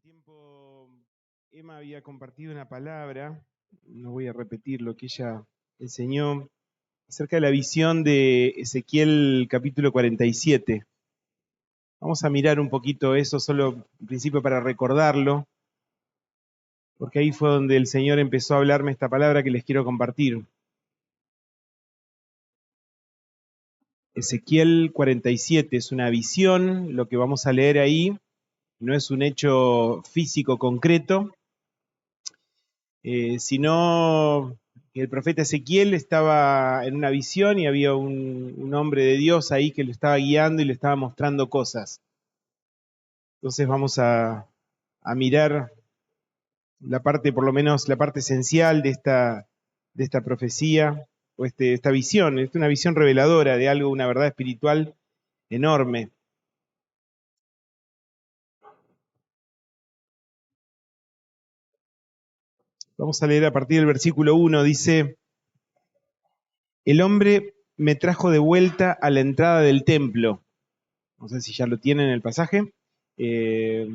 tiempo Emma había compartido una palabra, no voy a repetir lo que ella enseñó, acerca de la visión de Ezequiel capítulo 47. Vamos a mirar un poquito eso, solo en principio para recordarlo, porque ahí fue donde el Señor empezó a hablarme esta palabra que les quiero compartir. Ezequiel 47 es una visión, lo que vamos a leer ahí no es un hecho físico concreto, sino que el profeta Ezequiel estaba en una visión y había un hombre de Dios ahí que lo estaba guiando y le estaba mostrando cosas. Entonces vamos a mirar la parte, por lo menos la parte esencial de esta profecía, o esta visión. Es una visión reveladora de algo, una verdad espiritual enorme. Vamos a leer a partir del versículo 1, dice: el hombre me trajo de vuelta a la entrada del templo. No sé si ya lo tienen en el pasaje. Este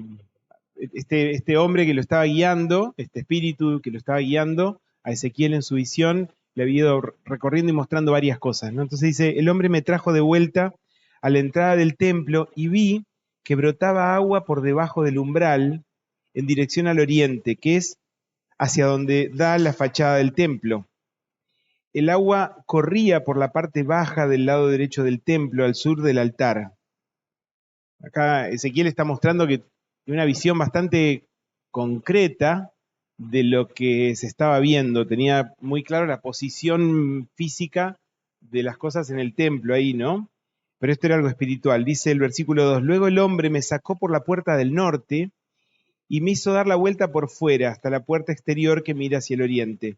hombre que lo estaba guiando, este espíritu que lo estaba guiando a Ezequiel en su visión, le había ido recorriendo y mostrando varias cosas, ¿no? Entonces dice: el hombre me trajo de vuelta a la entrada del templo y vi que brotaba agua por debajo del umbral en dirección al oriente, que es hacia donde da la fachada del templo. El agua corría por la parte baja del lado derecho del templo, al sur del altar. Acá Ezequiel está mostrando que tiene una visión bastante concreta de lo que se estaba viendo. Tenía muy claro la posición física de las cosas en el templo ahí, ¿no? Pero esto era algo espiritual. Dice el versículo 2: luego el hombre me sacó por la puerta del norte y me hizo dar la vuelta por fuera hasta la puerta exterior que mira hacia el oriente.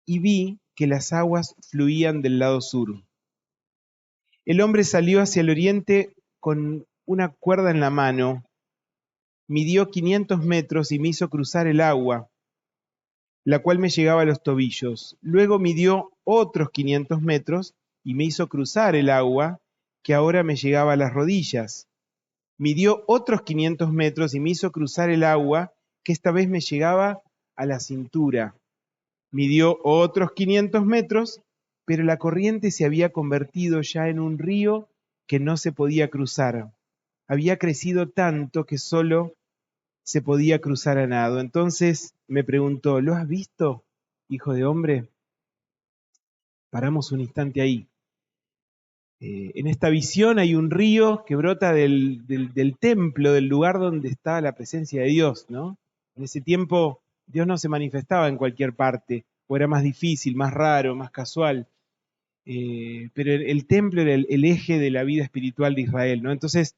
Y vi que las aguas fluían del lado sur. El hombre salió hacia el oriente con una cuerda en la mano, midió 500 metros y me hizo cruzar el agua, la cual me llegaba a los tobillos. Luego midió otros 500 metros y me hizo cruzar el agua, que ahora me llegaba a las rodillas. Midió otros 500 metros y me hizo cruzar el agua, que esta vez me llegaba a la cintura. Midió otros 500 metros, pero la corriente se había convertido ya en un río que no se podía cruzar. Había crecido tanto que solo se podía cruzar a nado. Entonces me preguntó: ¿lo has visto, hijo de hombre? Paramos un instante ahí. En esta visión hay un río que brota del templo, del lugar donde está la presencia de Dios, ¿no? En ese tiempo Dios no se manifestaba en cualquier parte, o era más difícil, más raro, más casual. Pero el templo era el eje de la vida espiritual de Israel, ¿no? Entonces,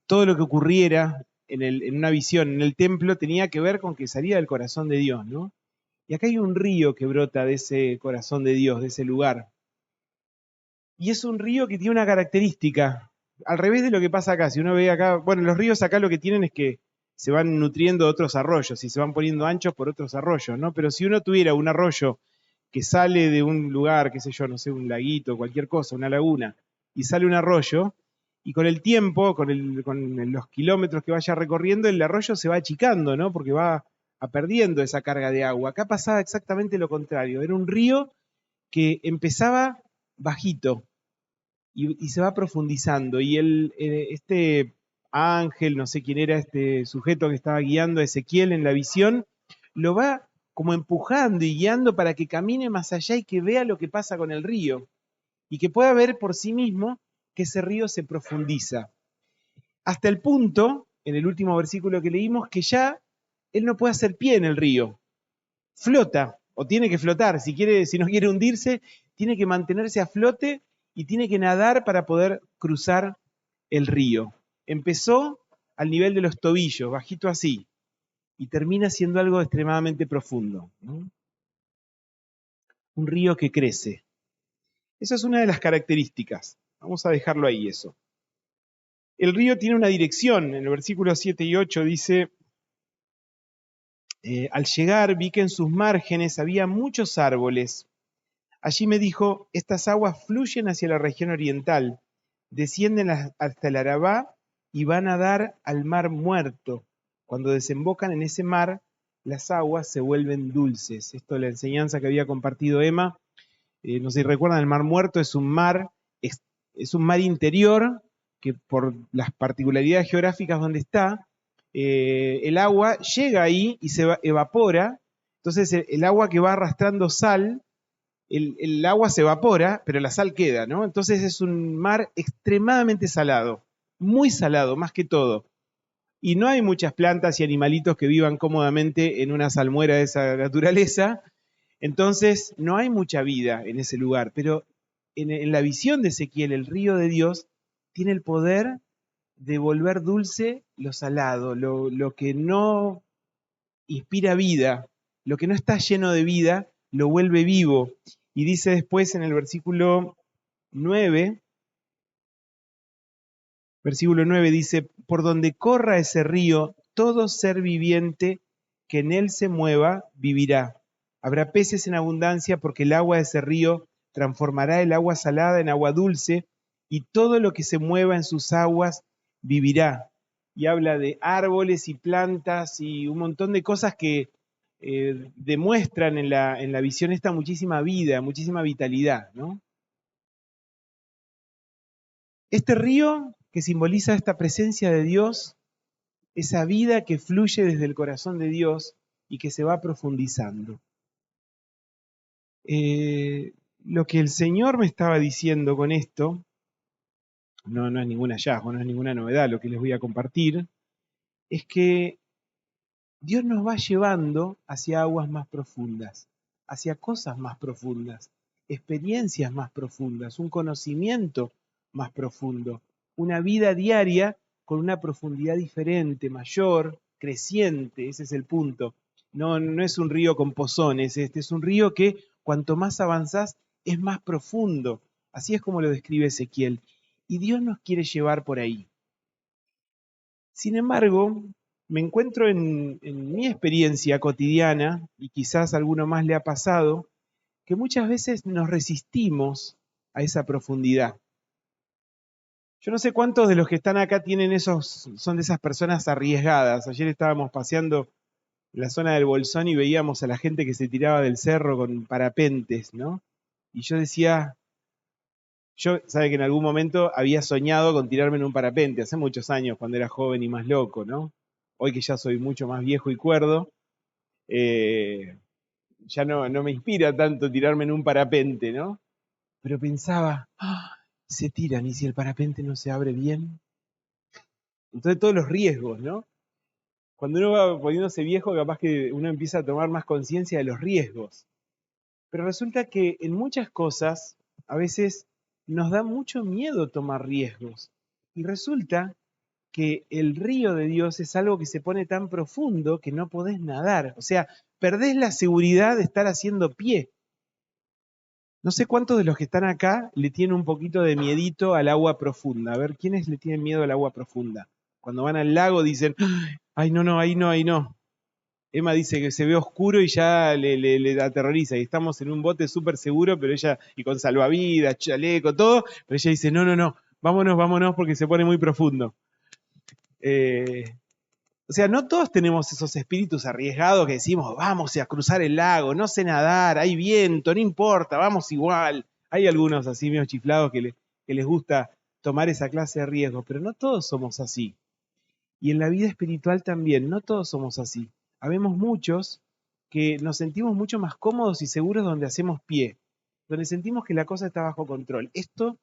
todo lo que ocurriera en una visión en el templo tenía que ver con que salía del corazón de Dios, ¿no? Y acá hay un río que brota de ese corazón de Dios, de ese lugar. Y es un río que tiene una característica, al revés de lo que pasa acá. Si uno ve acá, bueno, los ríos acá lo que tienen es que se van nutriendo de otros arroyos y se van poniendo anchos por otros arroyos, ¿no? Pero si uno tuviera un arroyo que sale de un lugar, qué sé yo, no sé, un laguito, cualquier cosa, una laguna, y sale un arroyo, y con el tiempo, con los kilómetros que vaya recorriendo, el arroyo se va achicando, ¿no? Porque va perdiendo esa carga de agua. Acá pasaba exactamente lo contrario. Era un río que empezaba bajito y se va profundizando. Y este ángel, no sé quién era este sujeto que estaba guiando a Ezequiel en la visión, lo va como empujando y guiando para que camine más allá y que vea lo que pasa con el río. Y que pueda ver por sí mismo que ese río se profundiza. Hasta el punto, en el último versículo que leímos, que ya él no puede hacer pie en el río. Flota, o tiene que flotar. Si no quiere hundirse, tiene que mantenerse a flote y tiene que nadar para poder cruzar el río. Empezó al nivel de los tobillos, bajito así, y termina siendo algo extremadamente profundo, ¿no? Un río que crece. Esa es una de las características. Vamos a dejarlo ahí eso. El río tiene una dirección. En el versículo 7 y 8 dice: al llegar vi que en sus márgenes había muchos árboles. Allí me dijo: estas aguas fluyen hacia la región oriental, descienden hasta el Arabá y van a dar al mar muerto, Cuando desembocan en ese mar, las aguas se vuelven dulces. Esto es la enseñanza que había compartido Emma. No sé si recuerdan, el Mar Muerto es un mar, es un mar interior que por las particularidades geográficas donde está, el agua llega ahí y se evapora. Entonces el agua que va arrastrando sal, el agua se evapora, pero la sal queda, ¿no? Entonces es un mar extremadamente salado, muy salado, más que todo. Y no hay muchas plantas y animalitos que vivan cómodamente en una salmuera de esa naturaleza, entonces no hay mucha vida en ese lugar, pero en la visión de Ezequiel, el río de Dios tiene el poder de volver dulce lo salado, lo que no inspira vida, lo que no está lleno de vida, lo vuelve vivo. Y dice después en el versículo 9, dice, por donde corra ese río, todo ser viviente que en él se mueva, vivirá. Habrá peces en abundancia porque el agua de ese río transformará el agua salada en agua dulce y todo lo que se mueva en sus aguas vivirá. Y habla de árboles y plantas y un montón de cosas que demuestran en la visión esta muchísima vida, muchísima vitalidad, ¿no? Este río que simboliza esta presencia de Dios, esa vida que fluye desde el corazón de Dios y que se va profundizando. Lo que el Señor me estaba diciendo con esto, no es ningún hallazgo, no es ninguna novedad lo que les voy a compartir, es que Dios nos va llevando hacia aguas más profundas, hacia cosas más profundas, experiencias más profundas, un conocimiento más profundo, una vida diaria con una profundidad diferente, mayor, creciente, ese es el punto. No es un río con pozones, este es un río que cuanto más avanzás es más profundo. Así es como lo describe Ezequiel. Y Dios nos quiere llevar por ahí. Sin embargo, me encuentro en mi experiencia cotidiana, y quizás a alguno más le ha pasado, que muchas veces nos resistimos a esa profundidad. Yo no sé cuántos de los que están acá son de esas personas arriesgadas. Ayer estábamos paseando en la zona del Bolsón y veíamos a la gente que se tiraba del cerro con parapentes, ¿no? Y yo decía, sabe que en algún momento había soñado con tirarme en un parapente, hace muchos años, cuando era joven y más loco, ¿no? Hoy que ya soy mucho más viejo y cuerdo, ya no me inspira tanto tirarme en un parapente, ¿no? Pero pensaba, se tiran y si el parapente no se abre bien. Entonces todos los riesgos, ¿no? Cuando uno va poniéndose viejo, capaz que uno empieza a tomar más conciencia de los riesgos. Pero resulta que en muchas cosas, a veces nos da mucho miedo tomar riesgos. Y resulta que el río de Dios es algo que se pone tan profundo que no podés nadar. O sea, perdés la seguridad de estar haciendo pie. No sé cuántos de los que están acá le tienen un poquito de miedito al agua profunda. A ver, ¿quiénes le tienen miedo al agua profunda? Cuando van al lago dicen, ay, no, ahí no. Emma dice que se ve oscuro y ya le aterroriza. Y estamos en un bote súper seguro, pero ella, y con salvavidas, chaleco, todo, pero ella dice, no, vámonos porque se pone muy profundo. O sea, no todos tenemos esos espíritus arriesgados que decimos, vamos a cruzar el lago, no sé nadar, hay viento, no importa, vamos igual. Hay algunos así medio chiflados que les gusta tomar esa clase de riesgos, pero no todos somos así. Y en la vida espiritual también, no todos somos así. Habemos muchos que nos sentimos mucho más cómodos y seguros donde hacemos pie, donde sentimos que la cosa está bajo control. Esto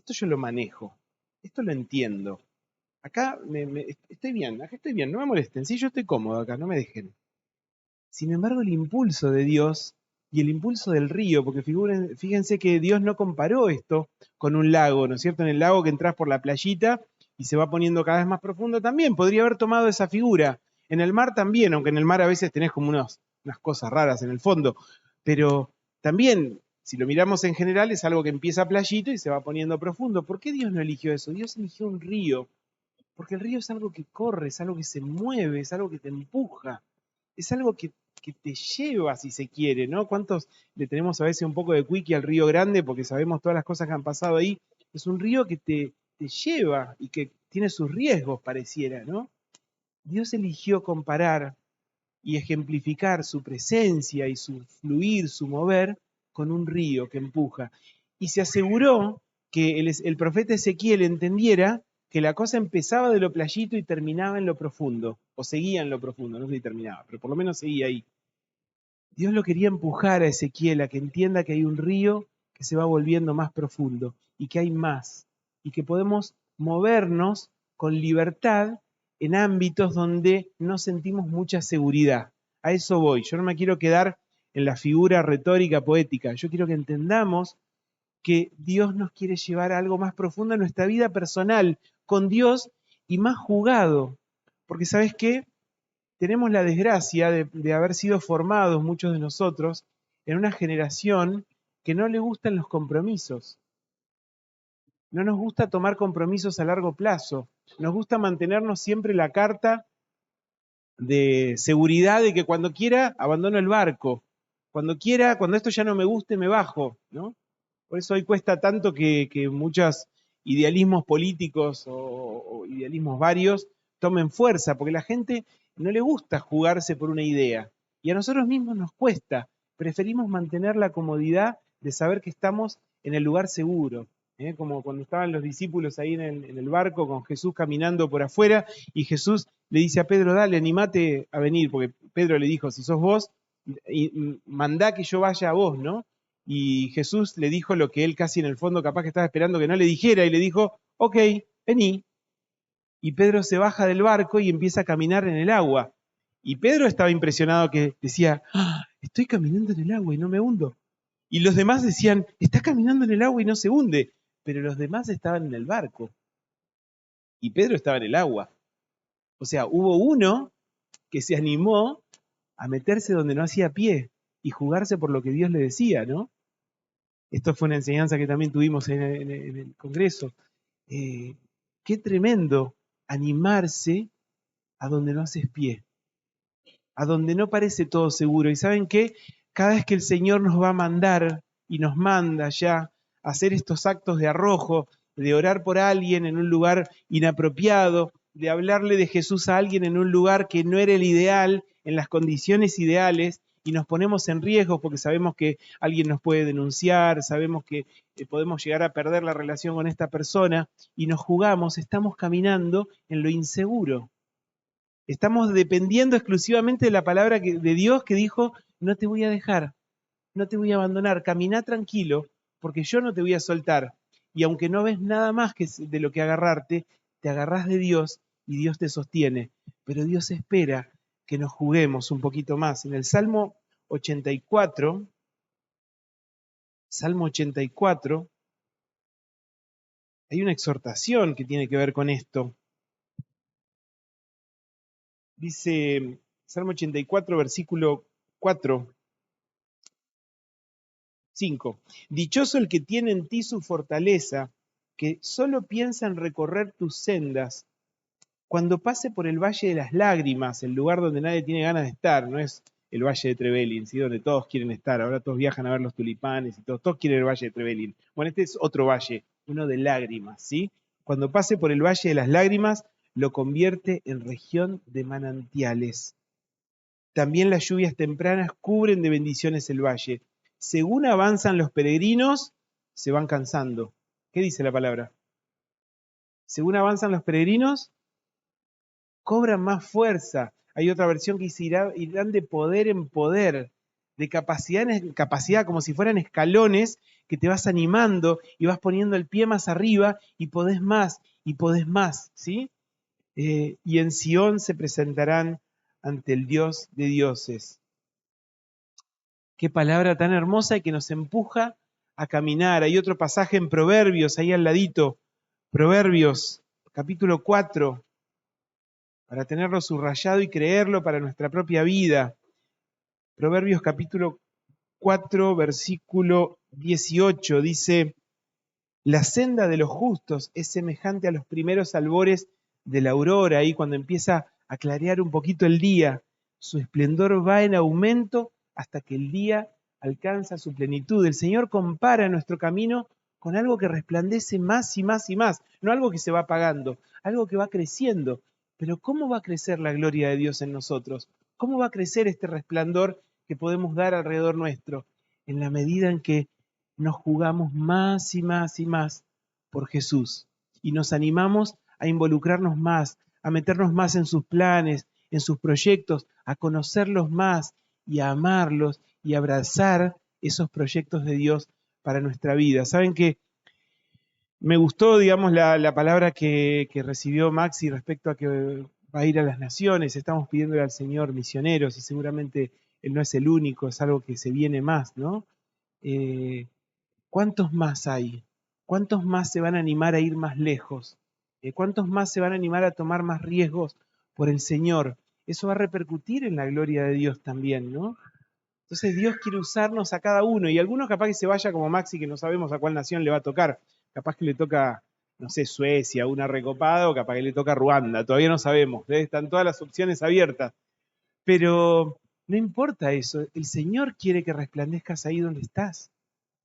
yo lo manejo, esto lo entiendo. Acá estoy bien, no me molesten, sí, yo estoy cómodo acá, no me dejen. Sin embargo, el impulso de Dios y el impulso del río, porque fíjense que Dios no comparó esto con un lago, ¿no es cierto? En el lago que entras por la playita y se va poniendo cada vez más profundo también, podría haber tomado esa figura. En el mar también, aunque en el mar a veces tenés como unas cosas raras en el fondo, pero también, si lo miramos en general, es algo que empieza playito y se va poniendo profundo. ¿Por qué Dios no eligió eso? Dios eligió un río, porque el río es algo que corre, es algo que se mueve, es algo que te empuja, es algo que te lleva, si se quiere, ¿no? ¿Cuántos le tenemos a veces un poco de cuiqui al río Grande porque sabemos todas las cosas que han pasado ahí? Es un río que te lleva y que tiene sus riesgos, pareciera, ¿no? Dios eligió comparar y ejemplificar su presencia y su fluir, su mover, con un río que empuja. Y se aseguró que el profeta Ezequiel entendiera que la cosa empezaba de lo playito y terminaba en lo profundo, o seguía en lo profundo, no sé si terminaba, pero por lo menos seguía ahí. Dios lo quería empujar a Ezequiel a que entienda que hay un río que se va volviendo más profundo y que hay más, y que podemos movernos con libertad en ámbitos donde no sentimos mucha seguridad. A eso voy. Yo no me quiero quedar en la figura retórica poética. Yo quiero que entendamos que Dios nos quiere llevar a algo más profundo en nuestra vida personal con Dios y más jugado. Porque ¿sabes qué? Tenemos la desgracia de haber sido formados, muchos de nosotros, en una generación que no le gustan los compromisos. No nos gusta tomar compromisos a largo plazo. Nos gusta mantenernos siempre la carta de seguridad de que cuando quiera abandono el barco. Cuando quiera, cuando esto ya no me guste, me bajo, ¿no? Por eso hoy cuesta tanto que muchos idealismos políticos o idealismos varios tomen fuerza, porque la gente no le gusta jugarse por una idea. Y a nosotros mismos nos cuesta. Preferimos mantener la comodidad de saber que estamos en el lugar seguro. Como cuando estaban los discípulos ahí en el barco con Jesús caminando por afuera, y Jesús le dice a Pedro, dale, animate a venir, porque Pedro le dijo, si sos vos, mandá que yo vaya a vos, ¿no? Y Jesús le dijo lo que él casi en el fondo capaz que estaba esperando que no le dijera, y le dijo, ok, vení. Y Pedro se baja del barco y empieza a caminar en el agua. Y Pedro estaba impresionado, que decía, estoy caminando en el agua y no me hundo. Y los demás decían, está caminando en el agua y no se hunde. Pero los demás estaban en el barco. Y Pedro estaba en el agua. O sea, hubo uno que se animó a meterse donde no hacía pie y jugarse por lo que Dios le decía, ¿no? Esto fue una enseñanza que también tuvimos en el Congreso. Qué tremendo animarse a donde no haces pie, a donde no parece todo seguro. ¿Y saben qué? Cada vez que el Señor nos va a mandar y nos manda ya a hacer estos actos de arrojo, de orar por alguien en un lugar inapropiado, de hablarle de Jesús a alguien en un lugar que no era el ideal, en las condiciones ideales, y nos ponemos en riesgo porque sabemos que alguien nos puede denunciar, sabemos que podemos llegar a perder la relación con esta persona, y nos jugamos, estamos caminando en lo inseguro. Estamos dependiendo exclusivamente de la palabra de Dios que dijo, no te voy a dejar, no te voy a abandonar, camina tranquilo, porque yo no te voy a soltar. Y aunque no ves nada más que de lo que agarrarte, te agarrás de Dios y Dios te sostiene. Pero Dios espera que nos juguemos un poquito más. En el Salmo 84, hay una exhortación que tiene que ver con esto. Dice Salmo 84, versículo 4, 5. Dichoso el que tiene en ti su fortaleza, que solo piensa en recorrer tus sendas. Cuando pase por el Valle de las Lágrimas, el lugar donde nadie tiene ganas de estar, no es el Valle de Trevelin, ¿sí? Donde todos quieren estar, ahora todos viajan a ver los tulipanes y todos quieren el Valle de Trevelin. Bueno, este es otro valle, uno de lágrimas, ¿sí? Cuando pase por el Valle de las Lágrimas, lo convierte en región de manantiales. También las lluvias tempranas cubren de bendiciones el valle. Según avanzan los peregrinos, se van cansando. ¿Qué dice la palabra? Según avanzan los peregrinos, cobran más fuerza. Hay otra versión que dice, irán de poder en poder, de capacidad en capacidad, como si fueran escalones que te vas animando y vas poniendo el pie más arriba y podés más, ¿sí? Y en Sión se presentarán ante el Dios de dioses. Qué palabra tan hermosa y que nos empuja a caminar. Hay otro pasaje en Proverbios, ahí al ladito. Proverbios, capítulo 4, para tenerlo subrayado y creerlo para nuestra propia vida. Proverbios, capítulo 4, versículo 18, dice, la senda de los justos es semejante a los primeros albores de la aurora, ahí cuando empieza a clarear un poquito el día. Su esplendor va en aumento hasta que el día alcanza su plenitud. El Señor compara nuestro camino con algo que resplandece más y más y más, no algo que se va apagando, algo que va creciendo. Pero ¿cómo va a crecer la gloria de Dios en nosotros? ¿Cómo va a crecer este resplandor que podemos dar alrededor nuestro? En la medida en que nos jugamos más y más y más por Jesús y nos animamos a involucrarnos más, a meternos más en sus planes, en sus proyectos, a conocerlos más y a amarlos y a abrazar esos proyectos de Dios para nuestra vida. Saben que me gustó, digamos, la palabra que recibió Maxi respecto a que va a ir a las naciones. Estamos pidiéndole al Señor misioneros y seguramente Él no es el único, es algo que se viene más, ¿no? ¿Cuántos más hay? ¿Cuántos más se van a animar a ir más lejos? ¿Cuántos más se van a animar a tomar más riesgos por el Señor? Eso va a repercutir en la gloria de Dios también, ¿no? Entonces Dios quiere usarnos a cada uno y algunos capaz que se vaya como Maxi, que no sabemos a cuál nación le va a tocar. Capaz que le toca, no sé, Suecia, una recopada, o capaz que le toca Ruanda, todavía no sabemos. Están todas las opciones abiertas. Pero no importa eso, el Señor quiere que resplandezcas ahí donde estás,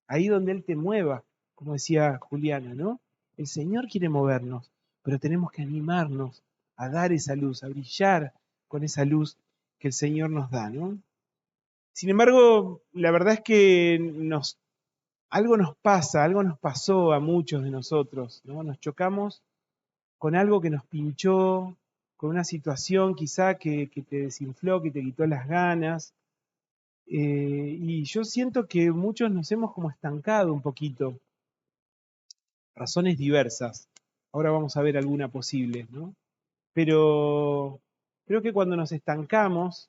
ahí donde Él te mueva, como decía Juliana, ¿no? El Señor quiere movernos, pero tenemos que animarnos a dar esa luz, a brillar con esa luz que el Señor nos da, ¿no? Sin embargo, la verdad es que algo nos pasa, algo nos pasó a muchos de nosotros, ¿no? Nos chocamos con algo que nos pinchó, con una situación quizá que te desinfló, que te quitó las ganas. Y yo siento que muchos nos hemos como estancado un poquito, razones diversas. Ahora vamos a ver alguna posible, ¿no? Pero creo que cuando nos estancamos,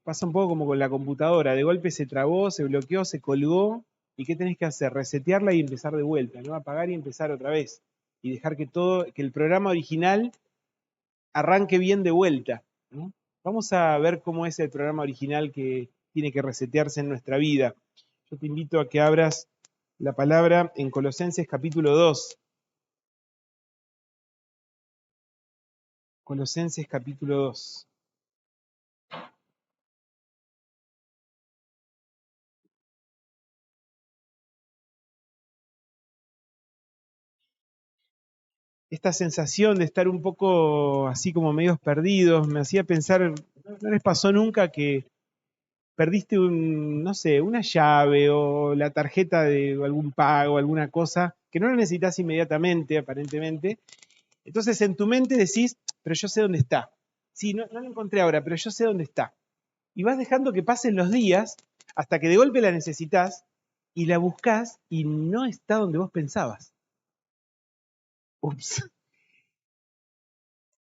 pasa un poco como con la computadora, de golpe se trabó, se bloqueó, se colgó, ¿y qué tenés que hacer? Resetearla y empezar de vuelta, ¿no? Apagar y empezar otra vez. Y dejar que el programa original arranque bien de vuelta, ¿no? Vamos a ver cómo es el programa original que tiene que resetearse en nuestra vida. Yo te invito a que abras la palabra en Colosenses capítulo 2. Colosenses capítulo 2. Esta sensación de estar un poco así como medios perdidos me hacía pensar, ¿no les pasó nunca que perdiste no sé, una llave o la tarjeta de algún pago, alguna cosa, que no la necesitas inmediatamente, aparentemente? Entonces en tu mente decís, pero yo sé dónde está. Sí, no la encontré ahora, pero yo sé dónde está. Y vas dejando que pasen los días hasta que de golpe la necesitas y la buscas y no está donde vos pensabas. Ups,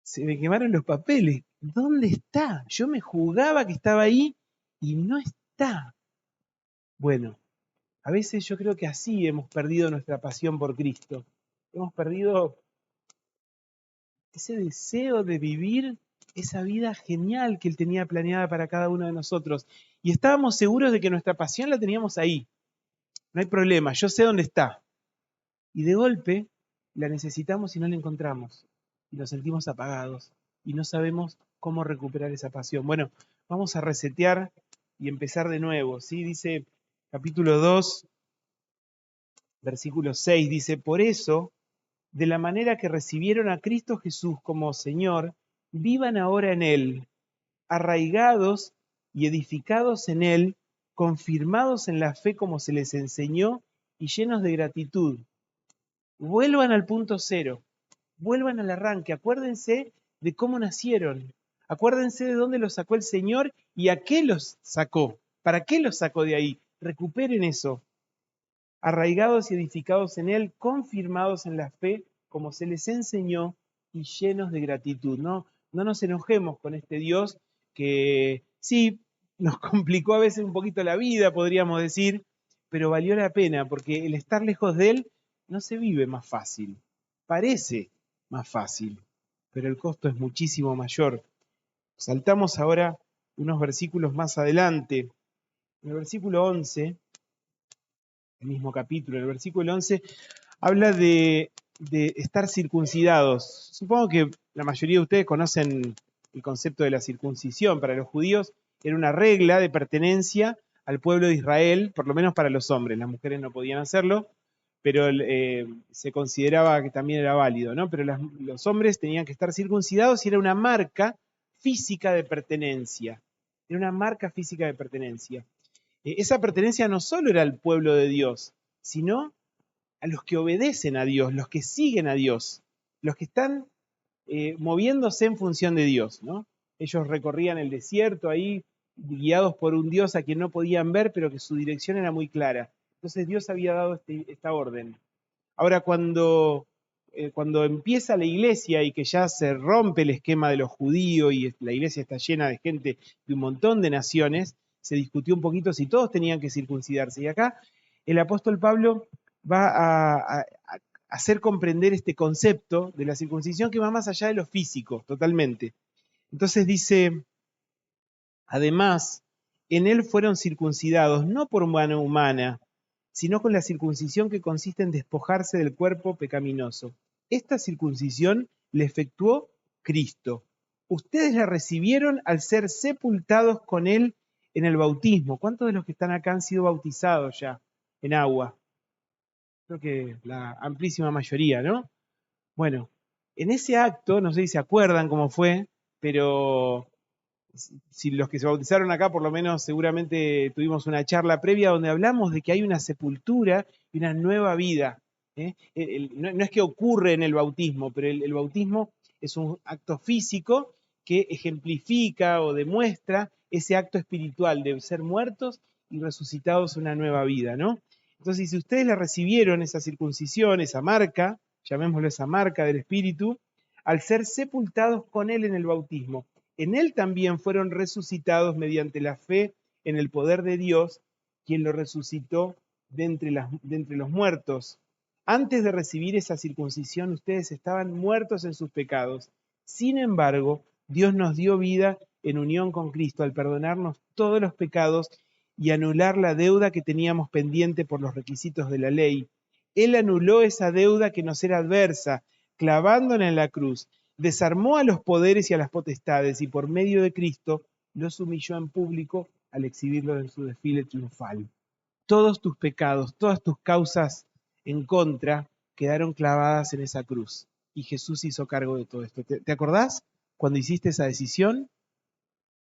se me quemaron los papeles. ¿Dónde está? Yo me jugaba que estaba ahí y no está. Bueno, a veces yo creo que así hemos perdido nuestra pasión por Cristo. Hemos perdido ese deseo de vivir esa vida genial que Él tenía planeada para cada uno de nosotros. Y estábamos seguros de que nuestra pasión la teníamos ahí. No hay problema, yo sé dónde está. Y de golpe la necesitamos y no la encontramos. Y nos sentimos apagados. Y no sabemos cómo recuperar esa pasión. Bueno, vamos a resetear y empezar de nuevo. ¿Sí? Dice capítulo 2, versículo 6, dice, por eso, de la manera que recibieron a Cristo Jesús como Señor, vivan ahora en Él, arraigados y edificados en Él, confirmados en la fe como se les enseñó y llenos de gratitud. Vuelvan al punto cero, vuelvan al arranque, acuérdense de cómo nacieron, acuérdense de dónde los sacó el Señor y a qué los sacó, para qué los sacó de ahí. Recuperen eso, arraigados y edificados en Él, confirmados en la fe como se les enseñó y llenos de gratitud. No nos enojemos con este Dios que sí nos complicó a veces un poquito la vida, podríamos decir, pero valió la pena porque el estar lejos de Él no se vive más fácil. Parece más fácil, pero el costo es muchísimo mayor. Saltamos ahora unos versículos más adelante. En el versículo 11, el mismo capítulo, en el versículo 11, habla de estar circuncidados. Supongo que la mayoría de ustedes conocen el concepto de la circuncisión. Para los judíos era una regla de pertenencia al pueblo de Israel, por lo menos para los hombres. Las mujeres no podían hacerlo, pero se consideraba que también era válido, ¿no? Pero los hombres tenían que estar circuncidados y era una marca física de pertenencia. Era una marca física de pertenencia. Esa pertenencia no solo era al pueblo de Dios, sino a los que obedecen a Dios, los que siguen a Dios, los que están moviéndose en función de Dios, ¿no? Ellos recorrían el desierto ahí, guiados por un Dios a quien no podían ver, pero que su dirección era muy clara. Entonces Dios había dado esta orden. Ahora, cuando empieza la iglesia y que ya se rompe el esquema de los judíos y la iglesia está llena de gente de un montón de naciones, se discutió un poquito si todos tenían que circuncidarse. Y acá el apóstol Pablo va a hacer comprender este concepto de la circuncisión que va más allá de lo físico, totalmente. Entonces dice, además, en él fueron circuncidados no por mano humana, sino con la circuncisión que consiste en despojarse del cuerpo pecaminoso. Esta circuncisión la efectuó Cristo. Ustedes la recibieron al ser sepultados con él en el bautismo. ¿Cuántos de los que están acá han sido bautizados ya en agua? Creo que la amplísima mayoría, ¿no? Bueno, en ese acto, no sé si se acuerdan cómo fue, pero si los que se bautizaron acá, por lo menos seguramente tuvimos una charla previa donde hablamos de que hay una sepultura y una nueva vida. ¿Eh? No es que ocurre en el bautismo, pero el bautismo es un acto físico que ejemplifica o demuestra ese acto espiritual de ser muertos y resucitados a una nueva vida, ¿no? Entonces, si ustedes la recibieron, esa circuncisión, esa marca, llamémoslo esa marca del Espíritu, al ser sepultados con Él en el bautismo, en Él también fueron resucitados mediante la fe en el poder de Dios, quien lo resucitó de entre los muertos. Antes de recibir esa circuncisión, ustedes estaban muertos en sus pecados. Sin embargo, Dios nos dio vida en unión con Cristo al perdonarnos todos los pecados y anular la deuda que teníamos pendiente por los requisitos de la ley. Él anuló esa deuda que nos era adversa, clavándola en la cruz. Desarmó a los poderes y a las potestades y por medio de Cristo los humilló en público al exhibirlos en su desfile triunfal. Todos tus pecados, todas tus causas en contra quedaron clavadas en esa cruz. Y Jesús hizo cargo de todo esto. ¿Te acordás cuando hiciste esa decisión?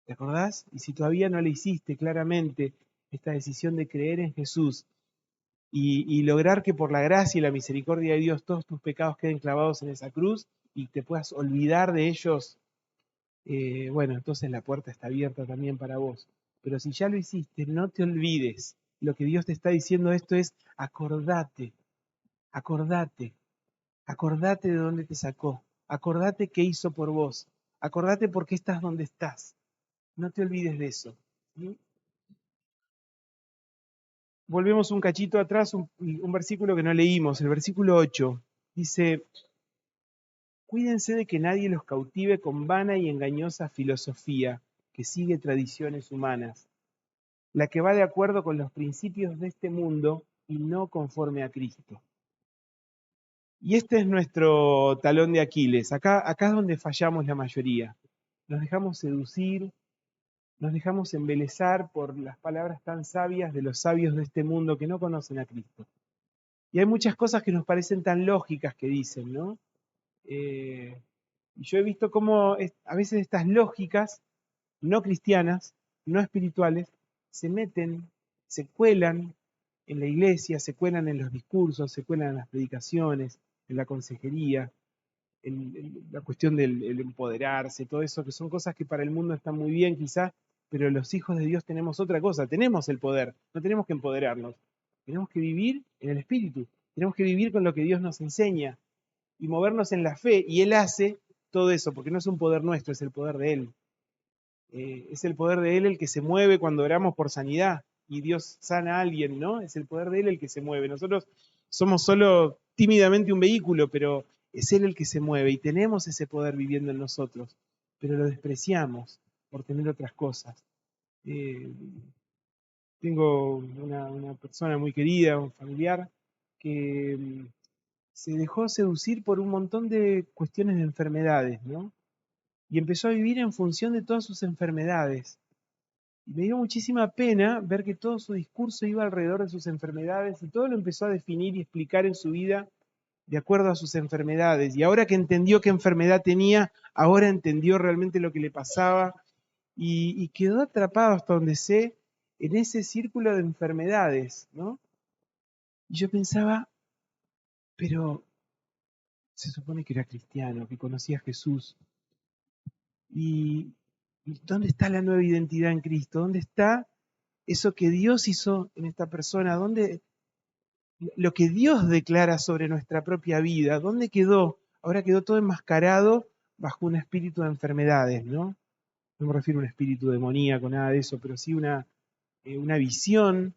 ¿Te acordás? Y si todavía no la hiciste claramente, esta decisión de creer en Jesús y lograr que por la gracia y la misericordia de Dios todos tus pecados queden clavados en esa cruz y te puedas olvidar de ellos, bueno, entonces la puerta está abierta también para vos. Pero si ya lo hiciste, no te olvides. Lo que Dios te está diciendo esto es, acordate, acordate, acordate de dónde te sacó, acordate qué hizo por vos, acordate por qué estás donde estás. No te olvides de eso. ¿Sí? Volvemos un cachito atrás, un versículo que no leímos, el versículo 8. Dice, cuídense de que nadie los cautive con vana y engañosa filosofía que sigue tradiciones humanas, la que va de acuerdo con los principios de este mundo y no conforme a Cristo. Y este es nuestro talón de Aquiles. Acá es donde fallamos la mayoría. Nos dejamos seducir, nos dejamos embelezar por las palabras tan sabias de los sabios de este mundo que no conocen a Cristo. Y hay muchas cosas que nos parecen tan lógicas que dicen, ¿no? Y yo he visto cómo a veces estas lógicas no cristianas, no espirituales, se meten, se cuelan en la iglesia, se cuelan en los discursos, se cuelan en las predicaciones, en la consejería, en la cuestión del empoderarse, todo eso, que son cosas que para el mundo están muy bien quizás, pero los hijos de Dios tenemos otra cosa, tenemos el poder, no tenemos que empoderarnos, tenemos que vivir en el Espíritu, tenemos que vivir con lo que Dios nos enseña y movernos en la fe, y Él hace todo eso, porque no es un poder nuestro, es el poder de Él. Es el poder de Él el que se mueve cuando oramos por sanidad y Dios sana a alguien, ¿no? Es el poder de Él el que se mueve. Nosotros somos solo tímidamente un vehículo, pero es Él el que se mueve y tenemos ese poder viviendo en nosotros, pero lo despreciamos por tener otras cosas. Tengo una persona muy querida, un familiar, que se dejó seducir por un montón de cuestiones de enfermedades, ¿no? Y empezó a vivir en función de todas sus enfermedades. Y me dio muchísima pena ver que todo su discurso iba alrededor de sus enfermedades y todo lo empezó a definir y explicar en su vida de acuerdo a sus enfermedades. Y ahora que entendió qué enfermedad tenía, ahora entendió realmente lo que le pasaba y quedó atrapado hasta donde sé en ese círculo de enfermedades, ¿no? Y yo pensaba, pero se supone que era cristiano, que conocía a Jesús. ¿Y dónde está la nueva identidad en Cristo? ¿Dónde está eso que Dios hizo en esta persona? ¿Dónde lo que Dios declara sobre nuestra propia vida? ¿Dónde quedó? Ahora quedó todo enmascarado bajo un espíritu de enfermedades, ¿no? No me refiero a un espíritu demoníaco, nada de eso, pero sí una visión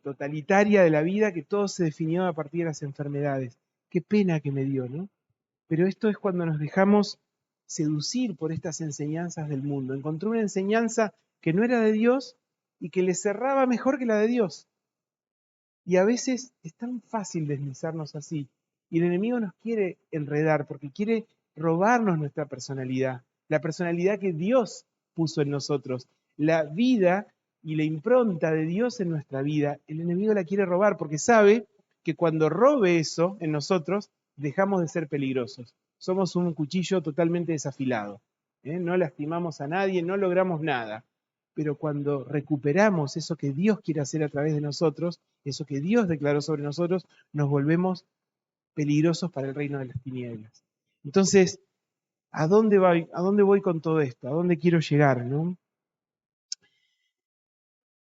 totalitaria de la vida que todo se definió a partir de las enfermedades. Qué pena que me dio, ¿no? Pero esto es cuando nos dejamos seducir por estas enseñanzas del mundo. Encontró una enseñanza que no era de Dios y que le cerraba mejor que la de Dios. Y a veces es tan fácil deslizarnos así. Y el enemigo nos quiere enredar porque quiere robarnos nuestra personalidad, la personalidad que Dios puso en nosotros, la vida y la impronta de Dios en nuestra vida. El enemigo la quiere robar porque sabe que cuando robe eso en nosotros, dejamos de ser peligrosos. Somos un cuchillo totalmente desafilado. No lastimamos a nadie, no logramos nada. Pero cuando recuperamos eso que Dios quiere hacer a través de nosotros, eso que Dios declaró sobre nosotros, nos volvemos peligrosos para el reino de las tinieblas. Entonces, ¿a dónde voy con todo esto? ¿A dónde quiero llegar? ¿No?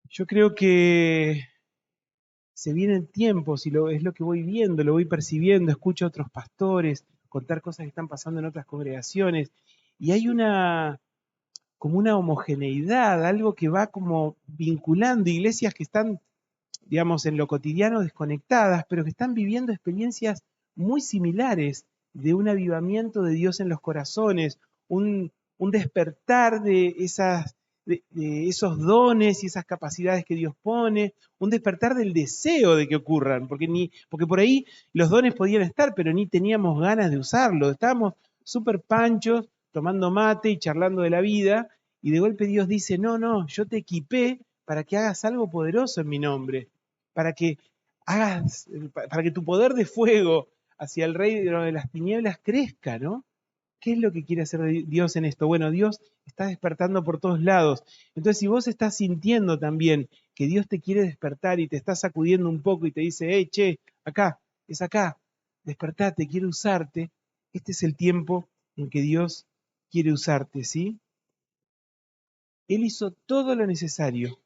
Yo creo que se vienen tiempos, y es lo que voy viendo, lo voy percibiendo, escucho a otros pastores contar cosas que están pasando en otras congregaciones, y hay como una homogeneidad, algo que va como vinculando iglesias que están, digamos, en lo cotidiano desconectadas, pero que están viviendo experiencias muy similares de un avivamiento de Dios en los corazones, un despertar de esos dones y esas capacidades que Dios pone, un despertar del deseo de que ocurran, porque por ahí los dones podían estar, pero ni teníamos ganas de usarlos, estábamos súper panchos, tomando mate y charlando de la vida, y de golpe Dios dice, no, no, yo te equipé para que hagas algo poderoso en mi nombre, para que para que tu poder de fuego hacia el reino de las tinieblas crezca, ¿no? ¿Qué es lo que quiere hacer Dios en esto? Bueno, Dios está despertando por todos lados. Entonces, si vos estás sintiendo también que Dios te quiere despertar y te está sacudiendo un poco y te dice, hey, che, acá, es acá, despertate, quiere usarte, este es el tiempo en que Dios quiere usarte, ¿sí? Él hizo todo lo necesario.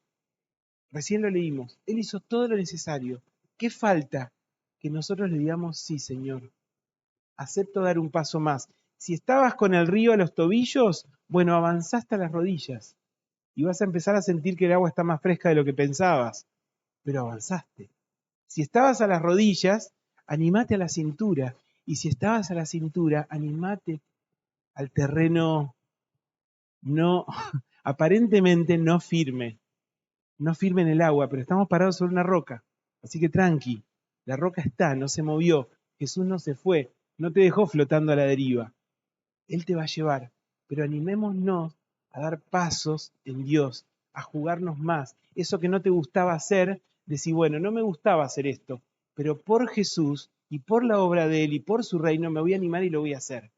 Recién lo leímos. Él hizo todo lo necesario. ¿Qué falta? Que nosotros le digamos, sí, Señor, acepto dar un paso más. Si estabas con el río a los tobillos, bueno, avanzaste a las rodillas y vas a empezar a sentir que el agua está más fresca de lo que pensabas, pero avanzaste. Si estabas a las rodillas, animate a la cintura. Y si estabas a la cintura, animate al terreno no, aparentemente no firme, no firme en el agua, pero estamos parados sobre una roca. Así que tranqui, la roca está, no se movió. Jesús no se fue, no te dejó flotando a la deriva. Él te va a llevar, pero animémonos a dar pasos en Dios, a jugarnos más. Eso que no te gustaba hacer, decir, bueno, no me gustaba hacer esto, pero por Jesús y por la obra de Él y por su reino me voy a animar y lo voy a hacer.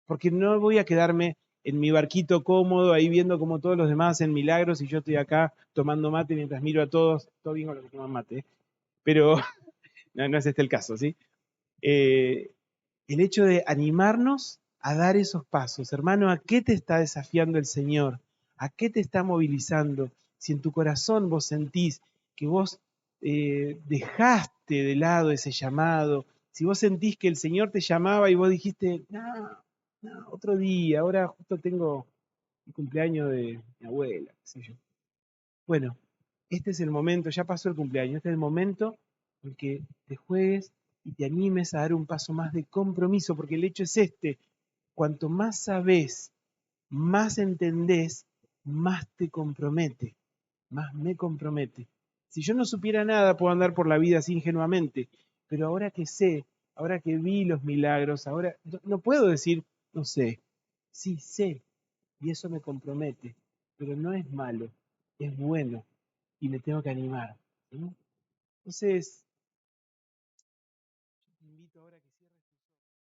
Porque no voy a quedarme en mi barquito cómodo, ahí viendo como todos los demás hacen milagros y yo estoy acá tomando mate mientras miro a todos. Todo bien con los que toman mate, ¿eh? Pero no es este el caso, ¿sí? Eh, el hecho de animarnos a dar esos pasos. Hermano, ¿a qué te está desafiando el Señor? ¿A qué te está movilizando? Si en tu corazón vos sentís que vos dejaste de lado ese llamado, si vos sentís que el Señor te llamaba y vos dijiste, no, no, otro día, ahora justo tengo el cumpleaños de mi abuela, qué sé yo. Bueno, este es el momento, ya pasó el cumpleaños, este es el momento en que te juegues y te animes a dar un paso más de compromiso, porque el hecho es este, cuanto más sabés, más entendés, más te compromete, más me compromete. Si yo no supiera nada, puedo andar por la vida así ingenuamente, pero ahora que sé, ahora que vi los milagros, ahora no puedo decir, no sé, sí sé, y eso me compromete, pero no es malo, es bueno y me tengo que animar. ¿Sí? Entonces, yo te invito ahora a que cierres tus ojos.